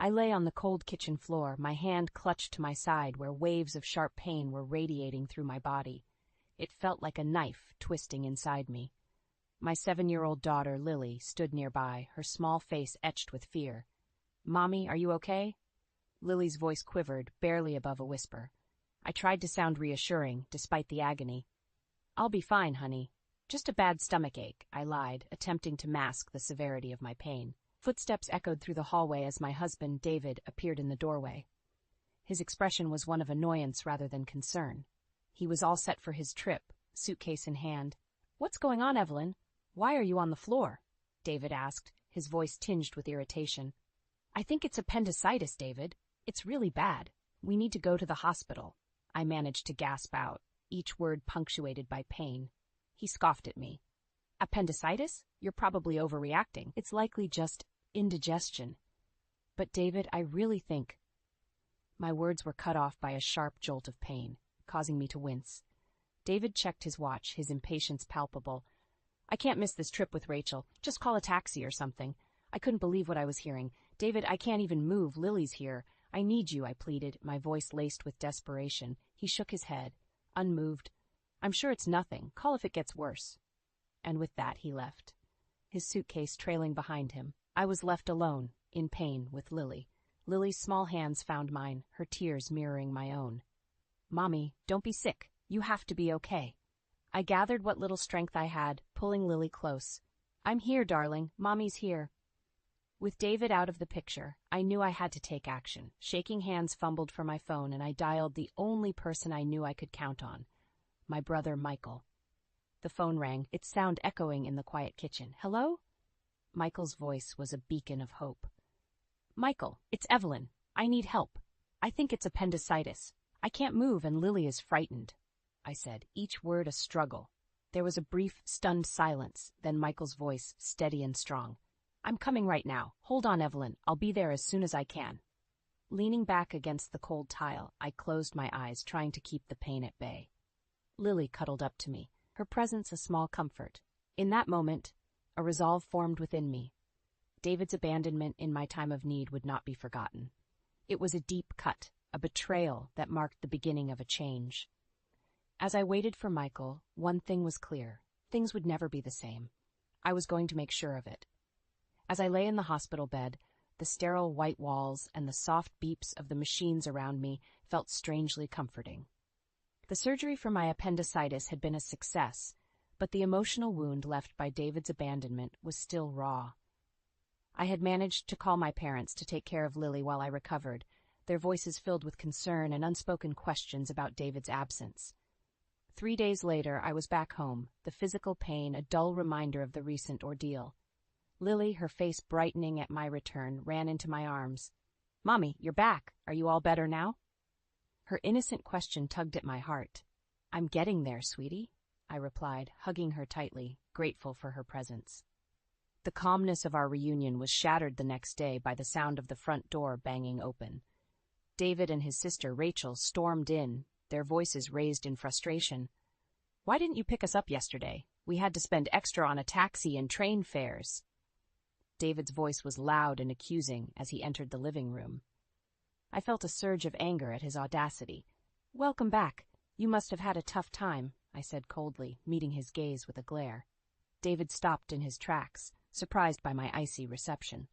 I lay on the cold kitchen floor, my hand clutched to my side where waves of sharp pain were radiating through my body. It felt like a knife twisting inside me. My 7-year-old daughter, Lily, stood nearby, her small face etched with fear. "Mommy, are you okay?" Lily's voice quivered, barely above a whisper. I tried to sound reassuring, despite the agony. "I'll be fine, honey. Just a bad stomach ache," I lied, attempting to mask the severity of my pain. Footsteps echoed through the hallway as my husband, David, appeared in the doorway. His expression was one of annoyance rather than concern. He was all set for his trip, suitcase in hand. "What's going on, Evelyn? Why are you on the floor?" David asked, his voice tinged with irritation. "I think it's appendicitis, David. It's really bad. We need to go to the hospital." I managed to gasp out, each word punctuated by pain. He scoffed at me. "Appendicitis? You're probably overreacting. It's likely just indigestion." "But David, I really think—" My words were cut off by a sharp jolt of pain, causing me to wince. David checked his watch, his impatience palpable. "I can't miss this trip with Rachel. Just call a taxi or something." I couldn't believe what I was hearing. "David, I can't even move. Lily's here. I need you," I pleaded, my voice laced with desperation. He shook his head, unmoved. "I'm sure it's nothing. Call if it gets worse." And with that, he left, his suitcase trailing behind him. I was left alone, in pain, with Lily. Lily's small hands found mine, her tears mirroring my own. "Mommy, don't be sick. You have to be okay." I gathered what little strength I had, pulling Lily close. "I'm here, darling. Mommy's here." With David out of the picture, I knew I had to take action. Shaking hands fumbled for my phone, and I dialed the only person I knew I could count on, my brother Michael. The phone rang, its sound echoing in the quiet kitchen. "Hello?" Michael's voice was a beacon of hope. "Michael, it's Evelyn. I need help. I think it's appendicitis. I can't move and Lily is frightened," I said, each word a struggle. There was a brief, stunned silence, then Michael's voice, steady and strong. "I'm coming right now. Hold on, Evelyn. I'll be there as soon as I can." Leaning back against the cold tile, I closed my eyes, trying to keep the pain at bay. Lily cuddled up to me, her presence a small comfort. In that moment, a resolve formed within me. David's abandonment in my time of need would not be forgotten. It was a deep cut, a betrayal that marked the beginning of a change. As I waited for Michael, one thing was clear. Things would never be the same. I was going to make sure of it. As I lay in the hospital bed, the sterile white walls and the soft beeps of the machines around me felt strangely comforting. The surgery for my appendicitis had been a success, but the emotional wound left by David's abandonment was still raw. I had managed to call my parents to take care of Lily while I recovered, their voices filled with concern and unspoken questions about David's absence. 3 days later, I was back home, the physical pain a dull reminder of the recent ordeal. Lily, her face brightening at my return, ran into my arms. "Mommy, you're back. Are you all better now?" Her innocent question tugged at my heart. "I'm getting there, sweetie," I replied, hugging her tightly, grateful for her presence. The calmness of our reunion was shattered the next day by the sound of the front door banging open. David and his sister Rachel stormed in, their voices raised in frustration. "Why didn't you pick us up yesterday? We had to spend extra on a taxi and train fares." David's voice was loud and accusing as he entered the living room. I felt a surge of anger at his audacity. "Welcome back. You must have had a tough time," I said coldly, meeting his gaze with a glare. David stopped in his tracks, surprised by my icy reception.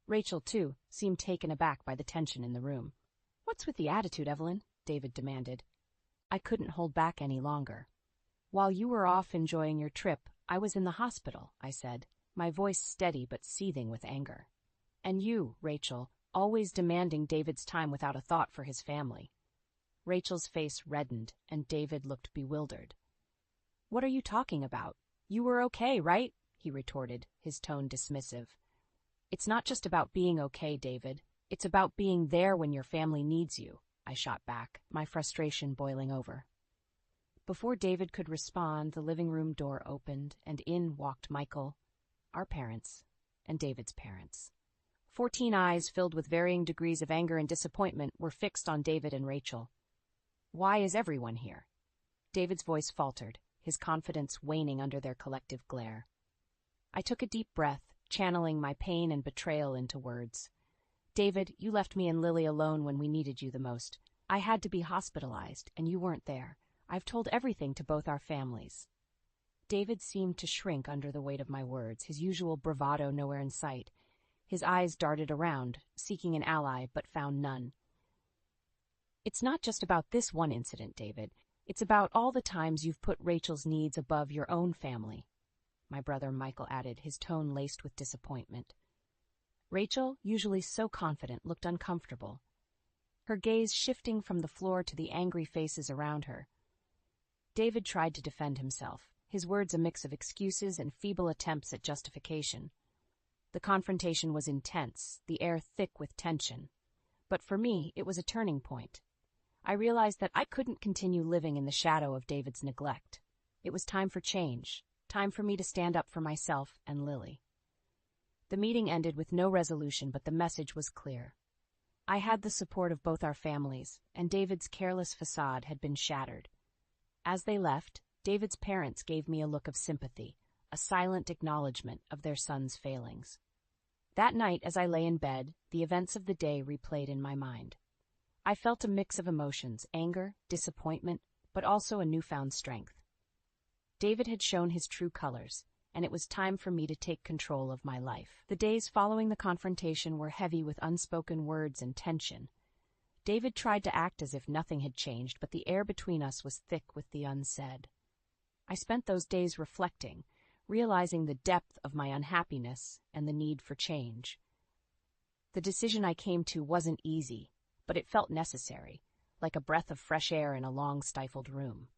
Rachel, too, seemed taken aback by the tension in the room. "What's with the attitude, Evelyn?" David demanded. I couldn't hold back any longer. "While you were off enjoying your trip, I was in the hospital," I said, my voice steady but seething with anger. "And you, Rachel, always demanding David's time without a thought for his family." Rachel's face reddened, and David looked bewildered. "What are you talking about? You were okay, right?" he retorted, his tone dismissive. "It's not just about being okay, David. It's about being there when your family needs you," I shot back, my frustration boiling over. Before David could respond, the living room door opened, and in walked Michael, our parents, and David's parents. 14 eyes filled with varying degrees of anger and disappointment were fixed on David and Rachel. "Why is everyone here?" David's voice faltered, his confidence waning under their collective glare. I took a deep breath, channeling my pain and betrayal into words. David, you left me and Lily alone when we needed you the most. I had to be hospitalized, and you weren't there. I've told everything to both our families. David seemed to shrink under the weight of my words, his usual bravado nowhere in sight. His eyes darted around, seeking an ally, but found none. It's not just about this one incident, David. It's about all the times you've put Rachel's needs above your own family, my brother Michael added, his tone laced with disappointment. Rachel, usually so confident, looked uncomfortable, her gaze shifting from the floor to the angry faces around her. David tried to defend himself, his words a mix of excuses and feeble attempts at justification. The confrontation was intense, the air thick with tension. But for me, it was a turning point. I realized that I couldn't continue living in the shadow of David's neglect. It was time for change, time for me to stand up for myself and Lily. The meeting ended with no resolution, but the message was clear. I had the support of both our families, and David's careless facade had been shattered. As they left, David's parents gave me a look of sympathy, a silent acknowledgement of their son's failings. That night, as I lay in bed, the events of the day replayed in my mind. I felt a mix of emotions, anger, disappointment, but also a newfound strength. David had shown his true colors, and it was time for me to take control of my life. The days following the confrontation were heavy with unspoken words and tension. David tried to act as if nothing had changed, but the air between us was thick with the unsaid. I spent those days reflecting, realizing the depth of my unhappiness and the need for change. The decision I came to wasn't easy, but it felt necessary, like a breath of fresh air in a long, stifled room.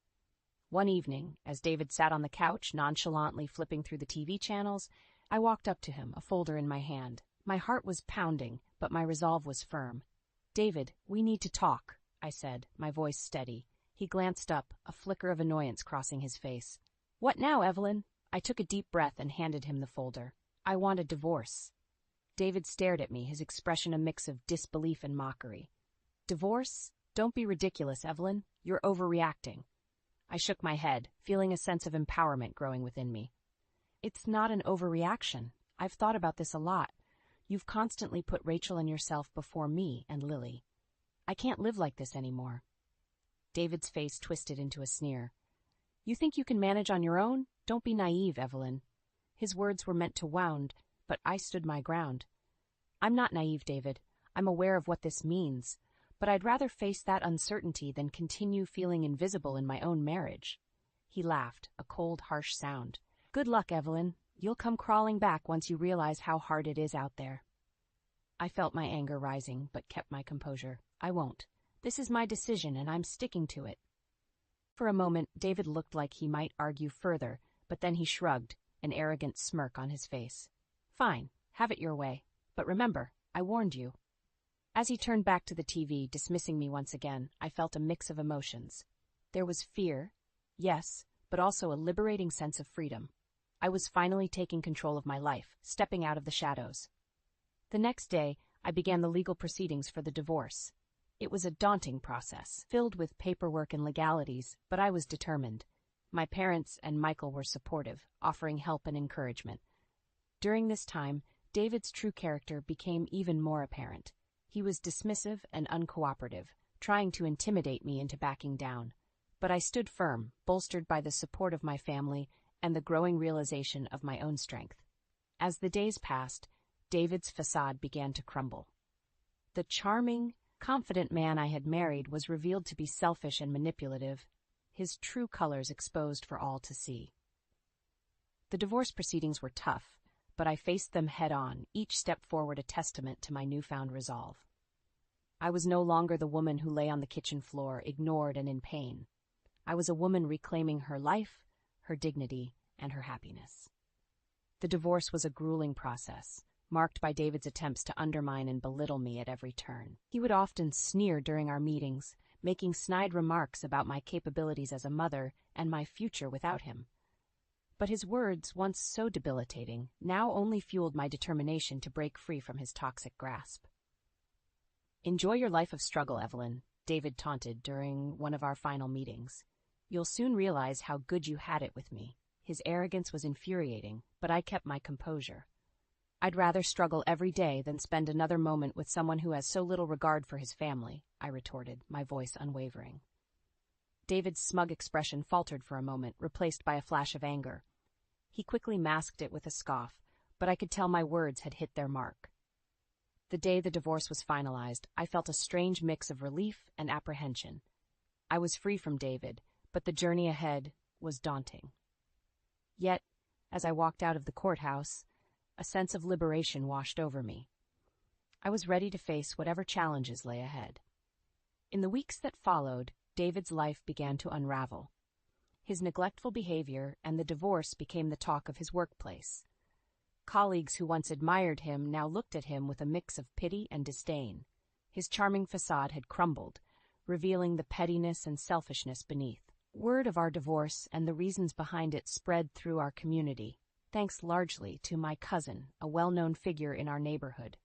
One evening, as David sat on the couch, nonchalantly flipping through the TV channels, I walked up to him, a folder in my hand. My heart was pounding, but my resolve was firm. "David, we need to talk," I said, my voice steady. He glanced up, a flicker of annoyance crossing his face. "What now, Evelyn?" I took a deep breath and handed him the folder. "I want a divorce." David stared at me, his expression a mix of disbelief and mockery. "Divorce? Don't be ridiculous, Evelyn. You're overreacting." I shook my head, feeling a sense of empowerment growing within me. "It's not an overreaction. I've thought about this a lot. You've constantly put Rachel and yourself before me and Lily. I can't live like this anymore." David's face twisted into a sneer. "You think you can manage on your own? Don't be naive, Evelyn." His words were meant to wound, but I stood my ground. "I'm not naive, David. I'm aware of what this means. But I'd rather face that uncertainty than continue feeling invisible in my own marriage." He laughed, a cold, harsh sound. "Good luck, Evelyn. You'll come crawling back once you realize how hard it is out there." I felt my anger rising, but kept my composure. "I won't. This is my decision, and I'm sticking to it." For a moment, David looked like he might argue further, but then he shrugged, an arrogant smirk on his face. "Fine, have it your way. But remember, I warned you." As he turned back to the TV, dismissing me once again, I felt a mix of emotions. There was fear, yes, but also a liberating sense of freedom. I was finally taking control of my life, stepping out of the shadows. The next day, I began the legal proceedings for the divorce. It was a daunting process, filled with paperwork and legalities, but I was determined. My parents and Michael were supportive, offering help and encouragement. During this time, David's true character became even more apparent. He was dismissive and uncooperative, trying to intimidate me into backing down. But I stood firm, bolstered by the support of my family and the growing realization of my own strength. As the days passed, David's facade began to crumble. The charming, confident man I had married was revealed to be selfish and manipulative, his true colors exposed for all to see. The divorce proceedings were tough, but I faced them head-on, each step forward a testament to my newfound resolve. I was no longer the woman who lay on the kitchen floor, ignored and in pain. I was a woman reclaiming her life, her dignity, and her happiness. The divorce was a grueling process, marked by David's attempts to undermine and belittle me at every turn. He would often sneer during our meetings, making snide remarks about my capabilities as a mother and my future without him. But his words, once so debilitating, now only fueled my determination to break free from his toxic grasp. "Enjoy your life of struggle, Evelyn," David taunted during one of our final meetings. "You'll soon realize how good you had it with me." His arrogance was infuriating, but I kept my composure. I'd rather struggle every day than spend another moment with someone who has so little regard for his family, I retorted, my voice unwavering. David's smug expression faltered for a moment, replaced by a flash of anger. He quickly masked it with a scoff, but I could tell my words had hit their mark. The day the divorce was finalized, I felt a strange mix of relief and apprehension. I was free from David, but the journey ahead was daunting. Yet, as I walked out of the courthouse, a sense of liberation washed over me. I was ready to face whatever challenges lay ahead. In the weeks that followed, David's life began to unravel. His neglectful behavior and the divorce became the talk of his workplace. Colleagues who once admired him now looked at him with a mix of pity and disdain. His charming facade had crumbled, revealing the pettiness and selfishness beneath. Word of our divorce and the reasons behind it spread through our community, thanks largely to my cousin, a well-known figure in our neighborhood.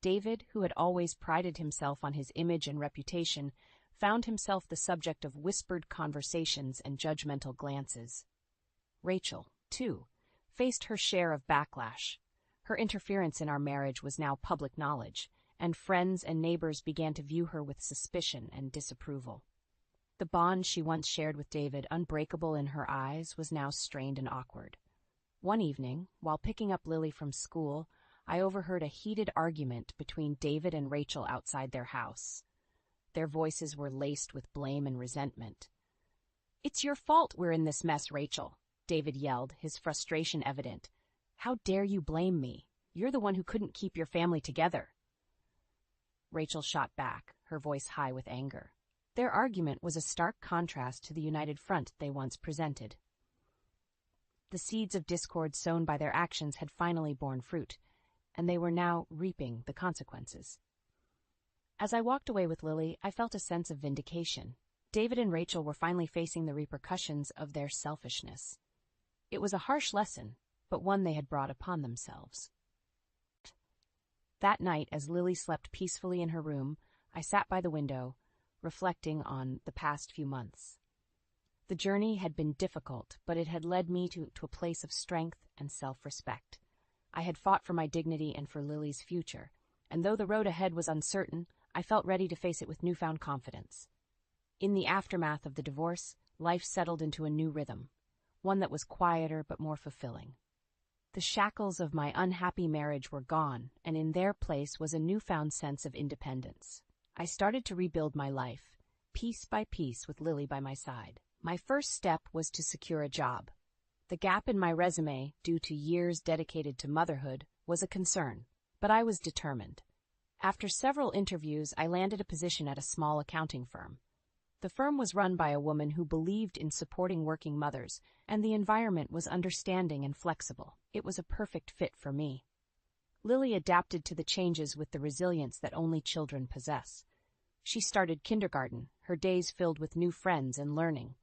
David, who had always prided himself on his image and reputation, found himself the subject of whispered conversations and judgmental glances. Rachel, too, faced her share of backlash. Her interference in our marriage was now public knowledge, and friends and neighbors began to view her with suspicion and disapproval. The bond she once shared with David, unbreakable in her eyes, was now strained and awkward. One evening, while picking up Lily from school, I overheard a heated argument between David and Rachel outside their house. Their voices were laced with blame and resentment. "It's your fault we're in this mess, Rachel," David yelled, his frustration evident. "How dare you blame me? You're the one who couldn't keep your family together." Rachel shot back, her voice high with anger. Their argument was a stark contrast to the united front they once presented. The seeds of discord sown by their actions had finally borne fruit, and they were now reaping the consequences. As I walked away with Lily, I felt a sense of vindication. David and Rachel were finally facing the repercussions of their selfishness. It was a harsh lesson, but one they had brought upon themselves. That night, as Lily slept peacefully in her room, I sat by the window, reflecting on the past few months. The journey had been difficult, but it had led me to a place of strength and self-respect. I had fought for my dignity and for Lily's future, and though the road ahead was uncertain, I felt ready to face it with newfound confidence. In the aftermath of the divorce, life settled into a new rhythm, one that was quieter but more fulfilling. The shackles of my unhappy marriage were gone, and in their place was a newfound sense of independence. I started to rebuild my life, piece by piece, with Lily by my side. My first step was to secure a job. The gap in my resume, due to years dedicated to motherhood, was a concern, but I was determined. After several interviews, I landed a position at a small accounting firm. The firm was run by a woman who believed in supporting working mothers, and the environment was understanding and flexible. It was a perfect fit for me. Lily adapted to the changes with the resilience that only children possess. She started kindergarten, her days filled with new friends and learning.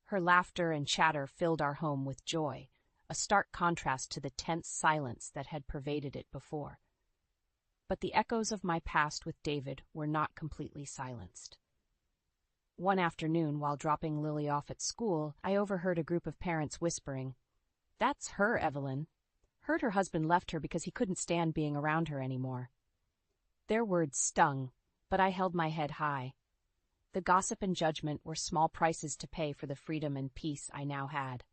Her laughter and chatter filled our home with joy, a stark contrast to the tense silence that had pervaded it before. But the echoes of my past with David were not completely silenced. One afternoon, while dropping Lily off at school, I overheard a group of parents whispering, "That's her, Evelyn. Heard her husband left her because he couldn't stand being around her anymore." Their words stung, but I held my head high. The gossip and judgment were small prices to pay for the freedom and peace I now had.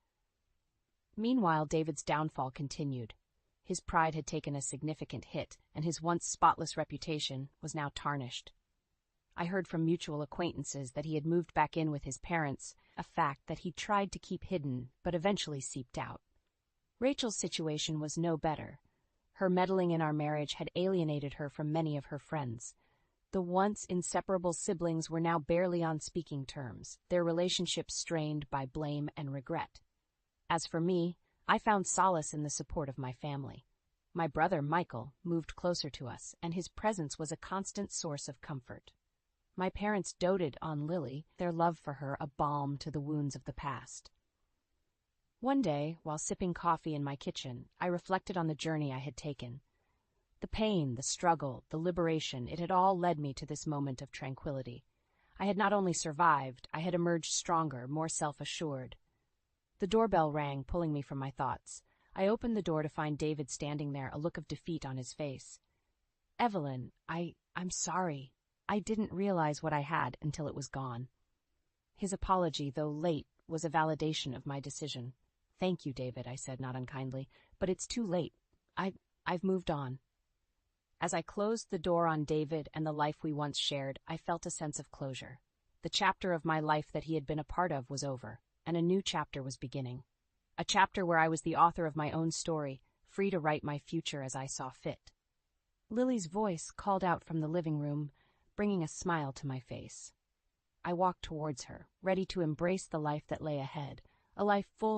Meanwhile, David's downfall continued. His pride had taken a significant hit, and his once spotless reputation was now tarnished. I heard from mutual acquaintances that he had moved back in with his parents, a fact that he tried to keep hidden but eventually seeped out. Rachel's situation was no better. Her meddling in our marriage had alienated her from many of her friends. The once inseparable siblings were now barely on speaking terms, their relationship strained by blame and regret. As for me, I found solace in the support of my family. My brother, Michael, moved closer to us, and his presence was a constant source of comfort. My parents doted on Lily, their love for her a balm to the wounds of the past. One day, while sipping coffee in my kitchen, I reflected on the journey I had taken. The pain, the struggle, the liberation, it had all led me to this moment of tranquility. I had not only survived, I had emerged stronger, more self-assured. The doorbell rang, pulling me from my thoughts. I opened the door to find David standing there, a look of defeat on his face. "Evelyn, I'm sorry. I didn't realize what I had until it was gone." His apology, though late, was a validation of my decision. "Thank you, David," I said, not unkindly, "but it's too late. I've moved on." As I closed the door on David and the life we once shared, I felt a sense of closure. The chapter of my life that he had been a part of was over, and a new chapter was beginning. A chapter where I was the author of my own story, free to write my future as I saw fit. Lily's voice called out from the living room, bringing a smile to my face. I walked towards her, ready to embrace the life that lay ahead, a life full